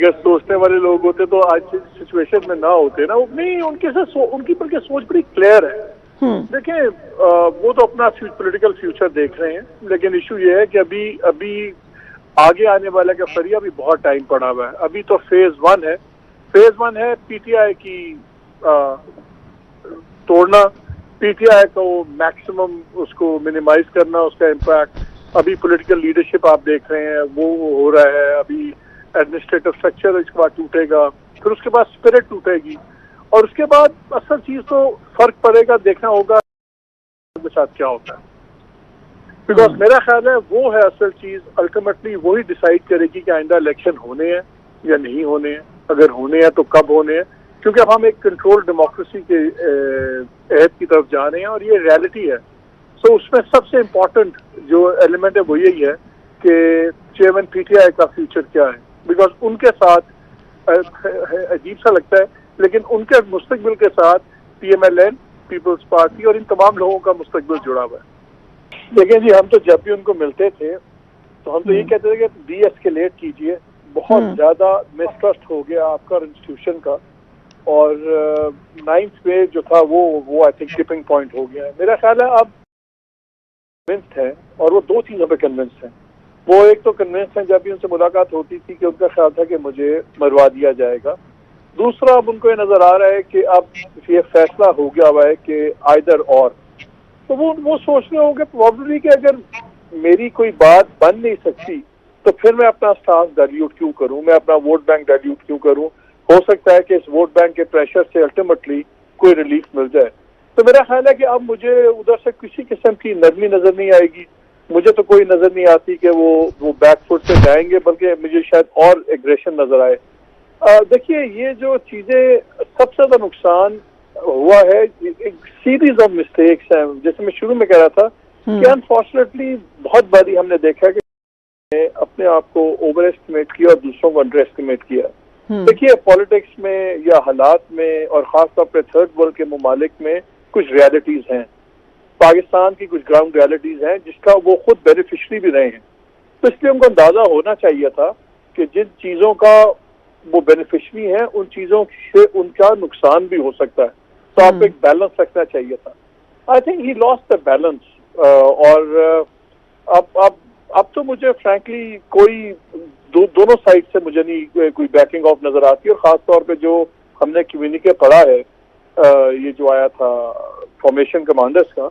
اگر سوچنے والے لوگ ہوتے تو آج سچویشن میں نہ ہوتے نا. نہیں, ان کی بلکہ سوچ بڑی کلیئر ہے. دیکھیں وہ تو اپنا پولیٹیکل فیوچر دیکھ رہے ہیں, لیکن ایشو یہ ہے کہ ابھی آگے آنے والا کا فریہ ابھی بہت ٹائم پڑا ہوا ہے. ابھی تو فیز 1 ہے. فیز 1 ہے پی ٹی آئی کی توڑنا, پی ٹی آئی کو میکسیمم اس کو منیمائز کرنا, اس کا امپیکٹ. ابھی پولیٹیکل لیڈرشپ آپ دیکھ رہے ہیں وہ ہو رہا ہے. ابھی ایڈمنسٹریٹو اسٹرکچر اس کے بعد ٹوٹے گا, پھر اس کے بعد اسپرٹ ٹوٹے گی, اور اس کے بعد اصل چیز تو فرق پڑے گا, دیکھنا ہوگا کے ساتھ کیا ہوتا ہے. بیکاز میرا خیال ہے وہ ہے اصل چیز. الٹیمیٹلی وہی ڈیسائیڈ کرے گی کہ آئندہ الیکشن ہونے ہیں یا نہیں ہونے ہیں. اگر ہونے ہیں تو کب ہونے ہیں, کیونکہ اب ہم ایک کنٹرول ڈیموکریسی کے عہد کی طرف جا رہے ہیں, اور یہ ریالٹی ہے. سو اس میں سب سے امپورٹنٹ جو ایلیمنٹ ہے وہ یہی ہے کہ چیئرمین پی ٹی آئی کا فیوچر کیا ہے. بیکاز ان کے ساتھ عجیب سا لگتا ہے, لیکن ان کے مستقبل کے ساتھ P M L N, peoples party اور ان تمام لوگوں کا مستقبل جڑا ہوا ہے. دیکھیں جی, ہم تو جب بھی ان کو ملتے تھے تو ہم تو یہ کہتے تھے کہ ڈی ایسکیلیٹ کیجئے. بہت زیادہ مسٹرسٹ ہو گیا آپ کا انسٹیٹیوشن کا, اور 9th پہ جو تھا وہ آئی تھنک ٹپنگ پوائنٹ ہو گیا ہے. میرا خیال ہے اب کنونسڈ ہیں, اور وہ 2 چیزوں پہ کنونسڈ ہیں. وہ ایک تو کنونسڈ ہیں جب بھی ان سے ملاقات ہوتی تھی کہ ان کا خیال تھا کہ مجھے مروا دیا جائے گا. دوسرا, اب ان کو یہ نظر آ رہا ہے کہ اب یہ فیصلہ ہو گیا ہوا ہے کہ آئدر اور. تو وہ سوچ رہے ہوں گے پروبیبلی کہ اگر میری کوئی بات بن نہیں سکتی تو پھر میں اپنا اسٹانس ڈائلیوٹ کیوں کروں, میں اپنا ووٹ بینک ڈائلیوٹ کیوں کروں. ہو سکتا ہے کہ اس ووٹ بینک کے پریشر سے الٹیمیٹلی کوئی ریلیف مل جائے. تو میرا خیال ہے کہ اب مجھے ادھر سے کسی قسم کی نرمی نظر نہیں آئے گی. مجھے تو کوئی نظر نہیں آتی کہ وہ بیک فٹ سے جائیں گے, بلکہ مجھے شاید اور ایگریشن نظر آئے. دیکھیے, یہ جو چیزیں سب سے زیادہ نقصان ہوا ہے, ایک سیریز آف مسٹیکس ہیں. جیسے میں شروع میں کہہ رہا تھا کہ انفارچونیٹلی بہت باری ہم نے دیکھا کہ اپنے آپ کو اوور ایسٹیمیٹ کیا اور دوسروں کو انڈر ایسٹیمیٹ کیا. دیکھیے, پالیٹکس میں یا حالات میں, اور خاص طور پہ تھرڈ ورلڈ کے ممالک میں کچھ ریالٹیز ہیں. پاکستان کی کچھ گراؤنڈ ریالٹیز ہیں جس کا وہ خود بینیفیشری بھی رہے ہیں. تو اس لیے ان کو اندازہ ہونا چاہیے تھا کہ جن چیزوں کا وہ بینیفیشری ہیں ان چیزوں سے ان کا نقصان بھی ہو سکتا ہے. تو آپ کو ایک بیلنس رکھنا چاہیے تھا. I think he last the balance. اور اب تو مجھے فرینکلی کوئی دونوں سائڈ سے مجھے نہیں کوئی بیکنگ آف نظر آتی. اور خاص طور پہ جو ہم نے کمیونیکے پڑھا ہے, یہ جو آیا تھا فارمیشن کمانڈرز کا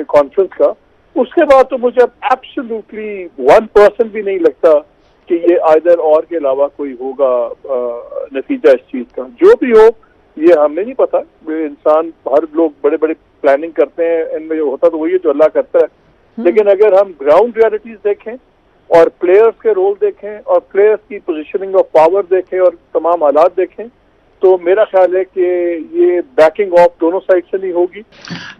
کانفرنس کا, اس کے بعد تو مجھے اب ایبسولوٹلی 1% بھی نہیں لگتا کہ یہ آئدر اور کے علاوہ کوئی ہوگا نتیجہ اس چیز کا. جو بھی ہو یہ ہمیں نہیں پتا. انسان, ہر لوگ بڑے بڑے پلاننگ کرتے ہیں, ان میں جو ہوتا تو وہی جو اللہ کرتا ہے. لیکن اگر ہم گراؤنڈ ریالٹیز دیکھیں اور پلیئرز کے رول دیکھیں اور پلیئرز کی پوزیشننگ آف پاور دیکھیں اور تمام حالات دیکھیں, تو میرا خیال ہے کہ یہ بیکنگ آف دونوں سائڈ سے نہیں ہوگی.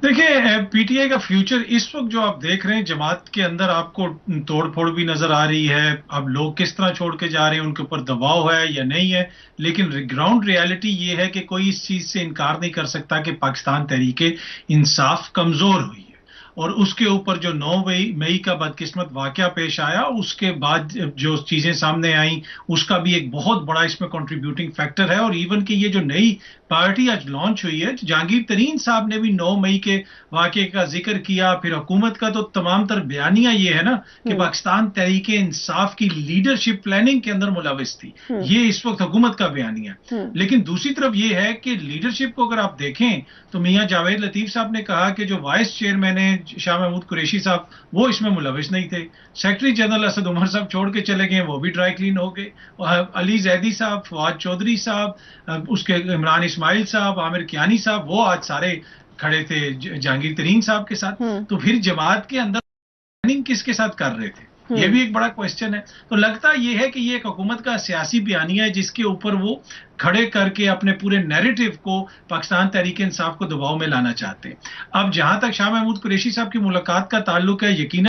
دیکھیں, پی ٹی آئی کا فیوچر اس وقت جو آپ دیکھ رہے ہیں, جماعت کے اندر آپ کو توڑ پھوڑ بھی نظر آ رہی ہے. اب لوگ کس طرح چھوڑ کے جا رہے ہیں, ان کے اوپر دباؤ ہے یا نہیں ہے. لیکن گراؤنڈ ریالٹی یہ ہے کہ کوئی اس چیز سے انکار نہیں کر سکتا کہ پاکستان تحریک انصاف کمزور ہوئی ہے. اور اس کے اوپر جو 9 مئی کا بدقسمت واقعہ پیش آیا, اس کے بعد جو چیزیں سامنے آئیں, اس کا بھی ایک بہت بڑا اس میں کنٹریبیوٹنگ فیکٹر ہے. اور ایون کہ یہ جو نئی پارٹی آج لانچ ہوئی ہے, جہانگیر ترین صاحب نے بھی 9 مئی کے واقعے کا ذکر کیا. پھر حکومت کا تو تمام تر بیانیہ یہ ہے نا کہ پاکستان تحریک انصاف کی لیڈرشپ پلاننگ کے اندر ملوث تھی. یہ اس وقت حکومت کا بیانیہ ہے. لیکن دوسری طرف یہ ہے کہ لیڈرشپ کو اگر آپ دیکھیں تو میاں جاوید لطیف صاحب نے کہا کہ جو وائس چیئرمین ہیں شاہ محمود قریشی صاحب, وہ اس میں ملوث نہیں تھے. سیکرٹری جنرل اسد عمر صاحب چھوڑ کے چلے گئے, وہ بھی ڈرائی کلین ہو گئے. علی زیدی صاحب, فواد چودھری صاحب, اس کے عمران اسماعیل صاحب, عامر کیانی صاحب, وہ آج سارے کھڑے تھے جہانگیر ترین صاحب کے ساتھ. تو پھر جماعت کے اندر پلاننگ کس کے ساتھ کر رہے تھے, یہ بھی ایک بڑا کوشچن ہے. تو لگتا یہ ہے کہ یہ ایک حکومت کا سیاسی بیانیہ ہے جس کے اوپر وہ کھڑے کر کے اپنے پورے نیریٹو کو پاکستان تحریک انصاف کو دباؤ میں لانا چاہتے ہیں. اب جہاں تک شاہ محمود قریشی صاحب کی ملاقات کا تعلق ہے, یقیناً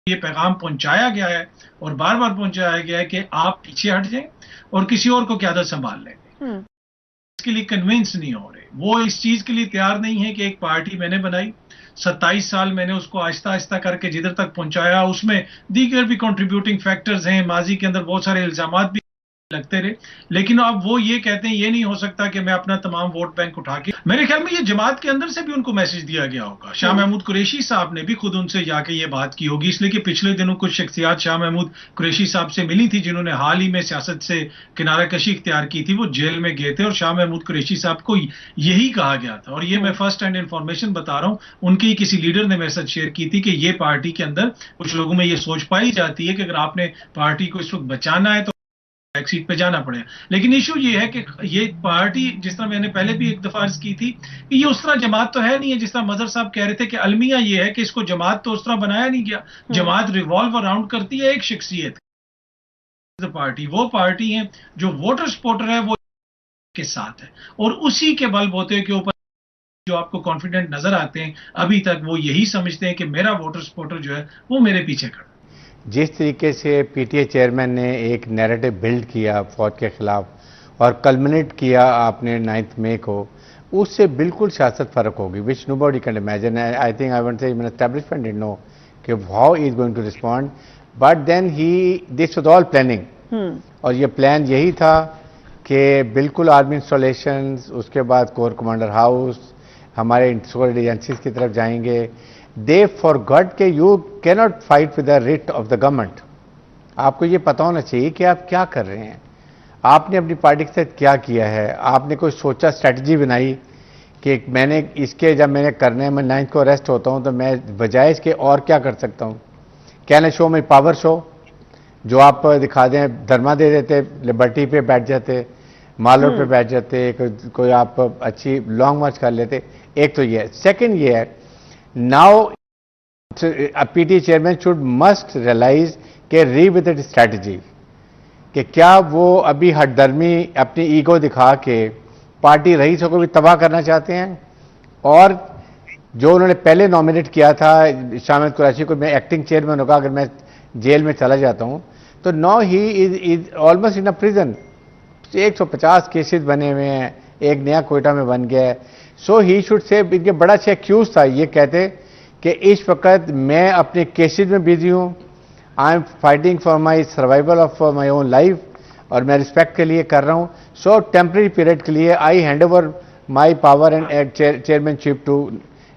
یہ پیغام پہنچایا گیا ہے اور بار بار پہنچایا گیا ہے کہ آپ پیچھے ہٹ جائیں اور کسی اور کو قیادت سنبھال لیں. اس کے لیے کنونس نہیں ہو رہے, وہ اس چیز کے لیے تیار نہیں ہے کہ ایک پارٹی میں نے بنائی, 27 سال میں نے اس کو آہستہ آہستہ کر کے جدھر تک پہنچایا, اس میں دیگر بھی کنٹریبیوٹنگ فیکٹرز ہیں, ماضی کے اندر بہت سارے الزامات بھی لگتے رہے. لیکن اب وہ یہ کہتے ہیں یہ نہیں ہو سکتا کہ میں اپنا تمام ووٹ بینک اٹھا کے. میرے خیال میں یہ جماعت کے اندر سے بھی ان کو میسج دیا گیا ہوگا. شاہ محمود قریشی صاحب نے بھی خود ان سے جا کے یہ بات کی ہوگی, اس لیے کہ پچھلے دنوں کچھ شخصیات شاہ محمود قریشی صاحب سے ملی تھی جنہوں نے حال ہی میں سیاست سے کنارہ کشی اختیار کی تھی. وہ جیل میں گئے تھے اور شاہ محمود قریشی صاحب کو یہی کہا گیا تھا, اور یہ میں فرسٹ ہینڈ انفارمیشن بتا رہا ہوں, ان کے کسی لیڈر نے میرے ساتھ شیئر کی تھی کہ یہ پارٹی کے اندر کچھ لوگوں میں یہ سوچ پائی جاتی ہے کہ اگر آپ نے پارٹی کو اس وقت بچانا ہے تو ایک سیٹ پہ جانا پڑے. لیکن ایشو یہ ہے کہ یہ پارٹی, جس طرح میں نے پہلے بھی ایک دفعہ عرض کی تھی, کہ یہ اس طرح جماعت تو ہے نہیں ہے جس طرح مظہر صاحب کہہ رہے تھے کہ المیہ یہ ہے کہ اس کو جماعت تو اس طرح بنایا نہیں گیا. جماعت ریوالو اراؤنڈ کرتی ہے ایک شخصیت پارٹی. وہ پارٹی ہے جو ووٹر سپورٹر ہے وہ کے ساتھ ہے, اور اسی کے بل بوتے کے اوپر جو آپ کو کانفیڈنٹ نظر آتے ہیں ابھی تک وہ یہی سمجھتے ہیں کہ میرا ووٹر سپورٹر جو ہے وہ میرے پیچھے کھڑا. جس طریقے سے پی ٹی آئی چیئرمین نے ایک نیریٹو بلڈ کیا فوج کے خلاف اور کلمنیٹ کیا آپ نے 9 مئی کو, اس سے بالکل سیاست فرق ہوگی, which nobody can imagine. I think I want to say even establishment didn't know کہ how he is going to respond, but then this was all planning. اور یہ پلان یہی تھا کہ بالکل آرمی انسٹالیشنز, اس کے بعد کور کمانڈر ہاؤس, ہمارے سیکورٹی ایجنسیز کی طرف جائیں گے. They forgot کہ you cannot fight with the writ of the government. آپ کو یہ پتا ہونا چاہیے کہ آپ کیا کر رہے ہیں, آپ نے اپنی پارٹی کے ساتھ کیا کیا ہے. آپ نے کوئی سوچا, اسٹریٹجی بنائی کہ میں نے اس کے جب میں نے کرنا ہے, میں 9 کو اریسٹ ہوتا ہوں تو میں بجائے اس کے اور کیا کر سکتا ہوں. کین شو میں پاور شو جو آپ دکھا دیں, دھرما دے دیتے, لبرٹی پہ بیٹھ جاتے, مال روڈ پہ بیٹھ جاتے, کوئی آپ اچھی لانگ مارچ کر لیتے. ایک تو یہ ہے. سیکنڈ یہ ہے, now P T chairman should must realise کہ ریوزٹ اسٹریٹجی, کہ کیا وہ ابھی ہٹ درمی اپنی ایگو دکھا کے پارٹی رئیسوں کو بھی تباہ کرنا چاہتے ہیں, اور جو انہوں نے پہلے نامنیٹ کیا تھا شاہ محمود قریشی کو, میں ایکٹنگ چیئرمین ہوگا اگر میں جیل میں چلا جاتا ہوں, تو now he is almost in a prison. 150 cases بنے ہوئے ہیں, ایک نیا کوئٹہ میں بن گیا ہے. سو ہی شوڈ سے, ان کے بڑا اچھا ایکسکیوز تھا, یہ کہتے کہ اس وقت میں اپنے کیسز میں بیزی ہوں, I am fighting for my survival of my own life, اور میں رسپیکٹ کے لیے کر رہا ہوں. سو ٹیمپرری پیریڈ کے لیے I hand over my power and chairmanship to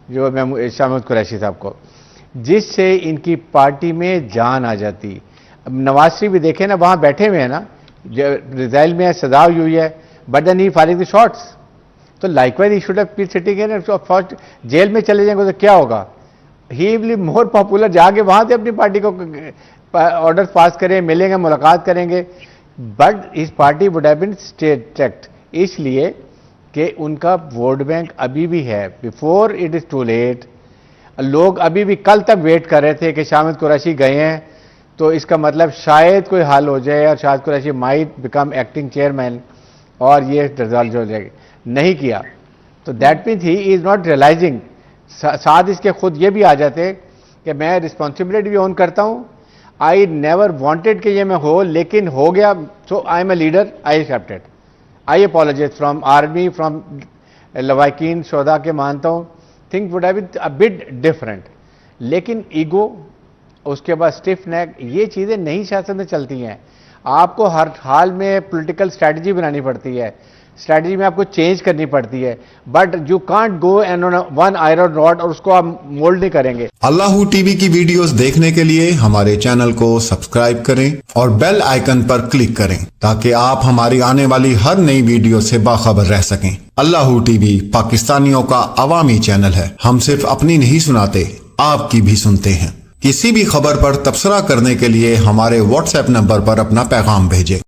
Shah شاہ محمود قریشی صاحب کو, جس سے ان کی پارٹی میں جان آ جاتی. نواز شریف بھی دیکھیں نا, وہاں بیٹھے ہوئے ہیں نا, ریزائل میں سزا ہوئی ہے, but then he firing the shots. تو likewise he should have been sitting first. Jail میں چلے جائیں گے تو کیا ہوگا, ہی ول بی مور پاپولر, جا کے وہاں سے اپنی پارٹی کو آرڈر پاس کریں, ملیں گے, ملاقات کریں گے. بٹ اس party would have been extinct, اس لیے کہ ان کا ووٹ بینک ابھی بھی ہے. Before it is too late. لوگ ابھی بھی کل تک ویٹ کر رہے تھے کہ شاہ محمود قریشی گئے ہیں تو اس کا مطلب شاید کوئی حل ہو جائے اور Shah Qureshi might become acting chairman اور یہ ریزالو ہو جائے گا. نہیں کیا, تو that means he is not realizing. ساتھ اس کے خود یہ بھی آ جاتے کہ میں رسپانسبلٹی بھی اون کرتا ہوں, آئی نیور وانٹیڈ کہ یہ میں ہو, لیکن ہو گیا, so I am a leader, I accept it, I apologize from army, from لوائکین شہداء کے مانتا ہوں. Think would have been a bit different. لیکن ایگو, اس کے بعد اسٹیف نیک, یہ چیزیں نئی سیاست میں چلتی ہیں. آپ کو ہر حال میں پولیٹیکل اسٹریٹجی بنانی پڑتی ہے, اسٹریٹجی میں آپ کو چینج کرنی پڑتی ہے, but you can't go and on one iron rod اور اس کو آپ مولڈ نہیں کریں گے. اللہ ٹی وی کی ویڈیوز دیکھنے کے لیے ہمارے چینل کو سبسکرائب کریں اور بیل آئیکن پر کلک کریں تاکہ آپ ہماری آنے والی ہر نئی ویڈیو سے باخبر رہ سکیں. اللہ ٹی وی پاکستانیوں کا عوامی چینل ہے. ہم صرف اپنی نہیں سناتے, آپ کی بھی سنتے ہیں. کسی بھی خبر پر تبصرہ کرنے کے لیے ہمارے واٹس ایپ نمبر پر اپنا پیغام بھیجیں.